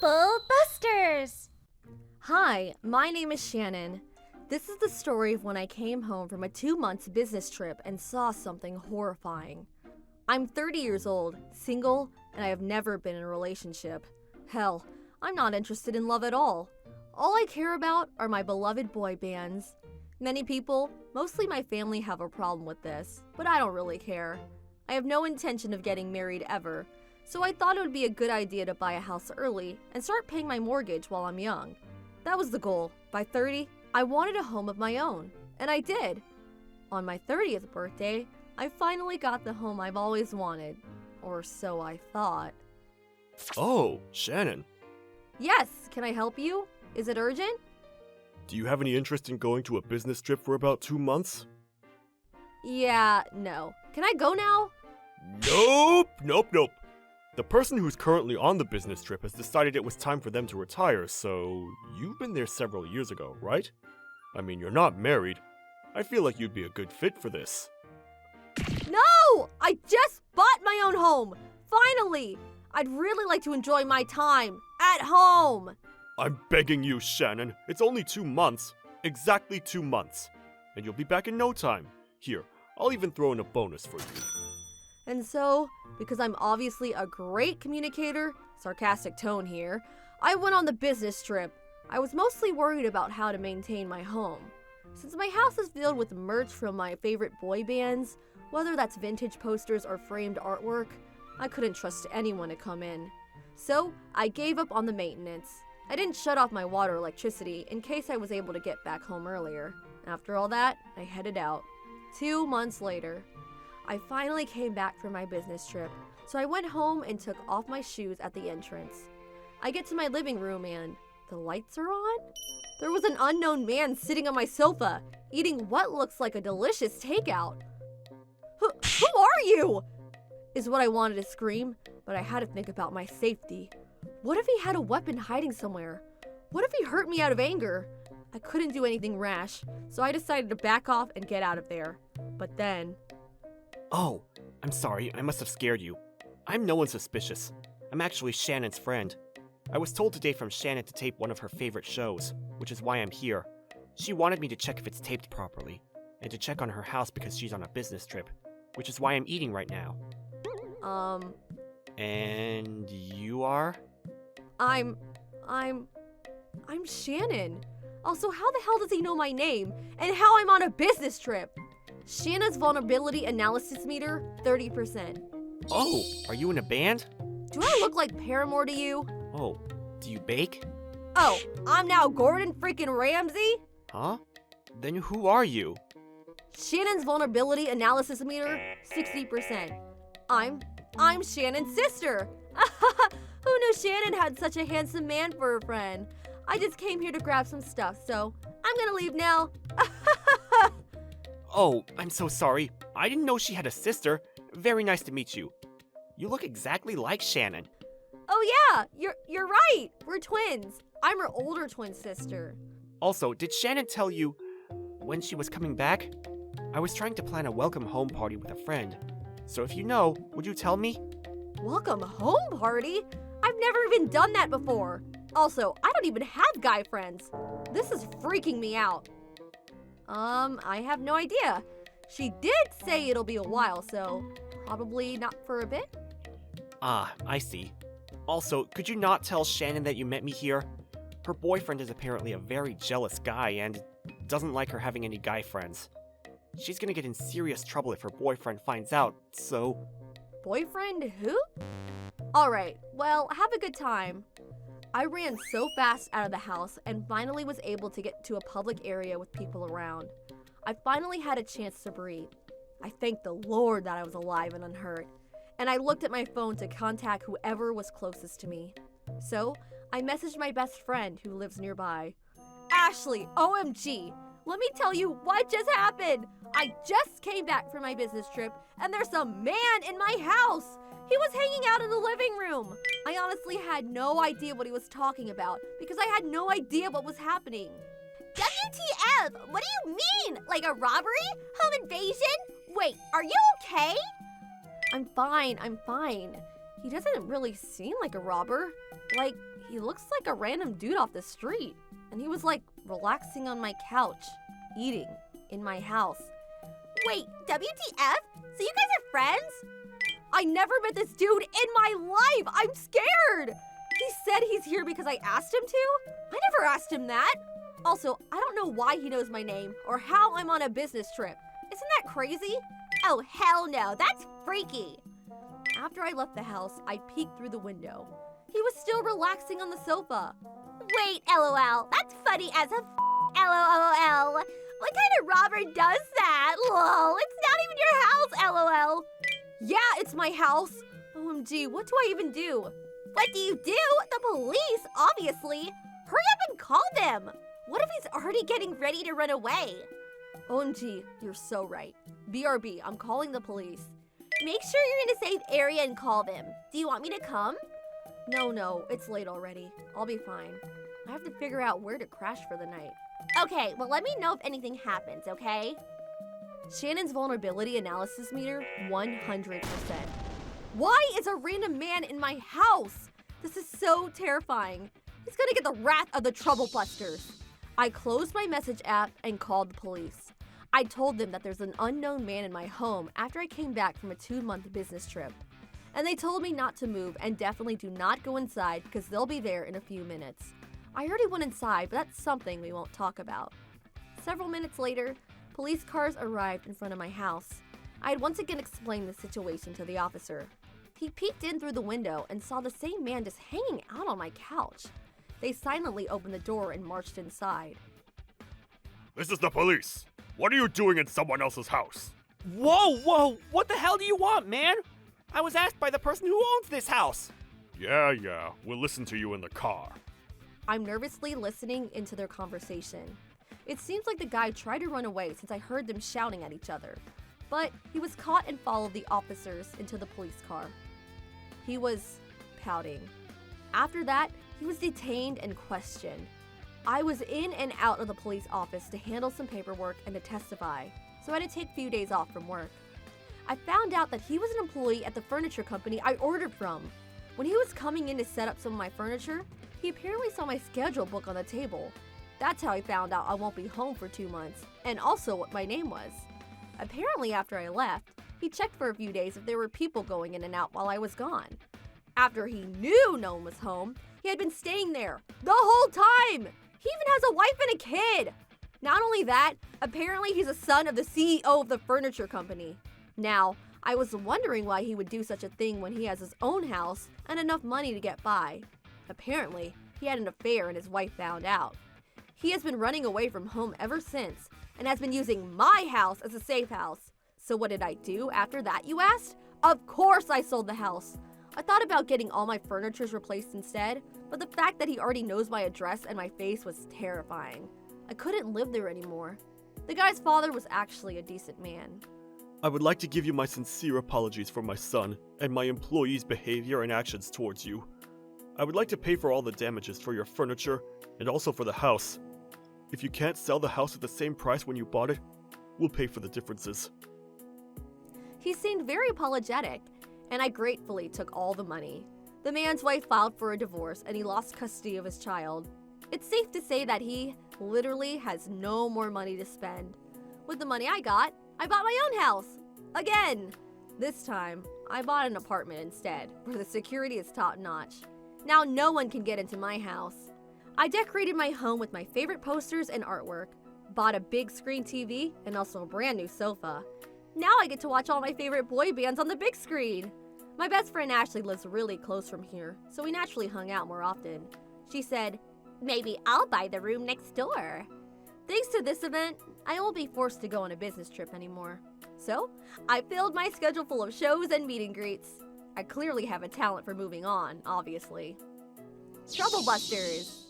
Bubble Busters! Hi, my name is Shannon. This is the story of when I came home from a 2-month business trip and saw something horrifying. I'm 30 years old, single, and I have never been in a relationship. Hell, I'm not interested in love at all. All I care about are my beloved boy bands. Many people, mostly my family, have a problem with this, but I don't really care. I have no intention of getting married ever, so I thought it would be a good idea to buy a house early and start paying my mortgage while I'm young. That was the goal. By 30, I wanted a home of my own, and I did. On my 30th birthday, I finally got the home I've always wanted. Or so I thought. Oh, Shannon. Yes, can I help you? Is it urgent? Do you have any interest in going to a business trip for about 2 months? Yeah, no. Can I go now? Nope. The person who's currently on the business trip has decided it was time for them to retire, so you've been there several years ago, right? I mean, you're not married. I feel like you'd be a good fit for this. No! I just bought my own home! Finally! I'd really like to enjoy my time at home! I'm begging you, Shannon. It's only 2 months. Exactly 2 months. And you'll be back in no time. Here, I'll even throw in a bonus for you. And so, because I'm obviously a great communicator, sarcastic tone here, I went on the business trip. I was mostly worried about how to maintain my home. Since my house is filled with merch from my favorite boy bands, whether that's vintage posters or framed artwork, I couldn't trust anyone to come in. So, I gave up on the maintenance. I didn't shut off my water or electricity in case I was able to get back home earlier. After all that, I headed out. 2 months later, I finally came back from my business trip, so I went home and took off my shoes at the entrance. I get to my living room and the lights are on? There was an unknown man sitting on my sofa, eating what looks like a delicious takeout. Who are you? Is what I wanted to scream, but I had to think about my safety. What if he had a weapon hiding somewhere? What if he hurt me out of anger? I couldn't do anything rash, so I decided to back off and get out of there. But then... Oh, I'm sorry, I must have scared you. I'm no one suspicious. I'm actually Shannon's friend. I was told today from Shannon to tape one of her favorite shows, which is why I'm here. She wanted me to check if it's taped properly, and to check on her house because she's on a business trip, which is why I'm eating right now. And you are? I'm Shannon. Also, how the hell does he know my name? And how I'm on a business trip? Shannon's vulnerability analysis meter, 30%. Oh, are you in a band? Do I look like Paramore to you? Oh, do you bake? Oh, I'm now Gordon freaking Ramsay? Huh? Then who are you? Shannon's vulnerability analysis meter, 60%. I'm Shannon's sister. Who knew Shannon had such a handsome man for a friend? I just came here to grab some stuff, so I'm gonna leave now. Oh, I'm so sorry. I didn't know she had a sister. Very nice to meet you. You look exactly like Shannon. Oh yeah, you're right. We're twins. I'm her older twin sister. Also, did Shannon tell you when she was coming back? I was trying to plan a welcome home party with a friend. So if you know, would you tell me? Welcome home party? I've never even done that before. Also, I don't even have guy friends. This is freaking me out. I have no idea. She did say it'll be a while, so probably not for a bit. Ah, I see. Also, could you not tell Shannon that you met me here? Her boyfriend is apparently a very jealous guy and doesn't like her having any guy friends. She's gonna get in serious trouble if her boyfriend finds out, so... Boyfriend who? Alright, well, have a good time. I ran so fast out of the house and finally was able to get to a public area with people around. I finally had a chance to breathe. I thanked the Lord that I was alive and unhurt, and I looked at my phone to contact whoever was closest to me. So, I messaged my best friend who lives nearby. Ashley, OMG, let me tell you what just happened. I just came back from my business trip, and there's a man in my house. He was hanging out in the living room. I honestly had no idea what he was talking about because I had no idea what was happening. WTF? What do you mean? Like a robbery? Home invasion? Wait, are you okay? I'm fine. He doesn't really seem like a robber. Like, he looks like a random dude off the street. And he was like relaxing on my couch, eating in my house. Wait, WTF? So you guys are friends? I never met this dude in my life. I'm scared. He said he's here because I asked him to. I never asked him that. Also, I don't know why he knows my name or how I'm on a business trip. Isn't that crazy? Oh, hell no, that's freaky. After I left the house, I peeked through the window. He was still relaxing on the sofa. Wait, LOL, that's funny as a LOL. What kind of robber does that? Lol, it's not even your house, LOL. Yeah, it's my house. OMG, what do I even do? What do you do? The police, obviously. Hurry up and call them. What if he's already getting ready to run away? OMG, you're so right. BRB, I'm calling the police. Make sure you're in a safe area and call them. Do you want me to come? No, it's late already. I'll be fine. I have to figure out where to crash for the night. Okay, well let me know if anything happens, okay? Shannon's vulnerability analysis meter, 100%. Why is a random man in my house? This is so terrifying. He's gonna get the wrath of the trouble busters. I closed my message app and called the police. I told them that there's an unknown man in my home after I came back from a 2-month business trip. And they told me not to move and definitely do not go inside because they'll be there in a few minutes. I already went inside, but that's something we won't talk about. Several minutes later, police cars arrived in front of my house. I had once again explained the situation to the officer. He peeked in through the window and saw the same man just hanging out on my couch. They silently opened the door and marched inside. This is the police. What are you doing in someone else's house? Whoa, what the hell do you want, man? I was asked by the person who owns this house. Yeah, we'll listen to you in the car. I'm nervously listening into their conversation. It seems like the guy tried to run away since I heard them shouting at each other. But he was caught and followed the officers into the police car. He was pouting. After that, he was detained and questioned. I was in and out of the police office to handle some paperwork and to testify, so I had to take a few days off from work. I found out that he was an employee at the furniture company I ordered from. When he was coming in to set up some of my furniture, he apparently saw my schedule book on the table. That's how I found out I won't be home for 2 months, and also what my name was. Apparently after I left, he checked for a few days if there were people going in and out while I was gone. After he knew no one was home, he had been staying there the whole time! He even has a wife and a kid! Not only that, apparently he's a son of the CEO of the furniture company. Now, I was wondering why he would do such a thing when he has his own house and enough money to get by. Apparently, he had an affair and his wife found out. He has been running away from home ever since and has been using my house as a safe house. So what did I do after that, you asked? Of course I sold the house. I thought about getting all my furniture replaced instead, but the fact that he already knows my address and my face was terrifying. I couldn't live there anymore. The guy's father was actually a decent man. I would like to give you my sincere apologies for my son and my employees' behavior and actions towards you. I would like to pay for all the damages for your furniture and also for the house. If you can't sell the house at the same price when you bought it, we'll pay for the differences. He seemed very apologetic, and I gratefully took all the money. The man's wife filed for a divorce and he lost custody of his child. It's safe to say that he literally has no more money to spend. With the money I bought my own house. Again! This time, I bought an apartment instead, where the security is top notch. Now no one can get into my house. I decorated my home with my favorite posters and artwork, bought a big screen TV, and also a brand new sofa. Now I get to watch all my favorite boy bands on the big screen. My best friend Ashley lives really close from here, so we naturally hung out more often. She said, "Maybe I'll buy the room next door." Thanks to this event, I won't be forced to go on a business trip anymore. So, I filled my schedule full of shows and meet and greets. I clearly have a talent for moving on, obviously. Trouble Busters!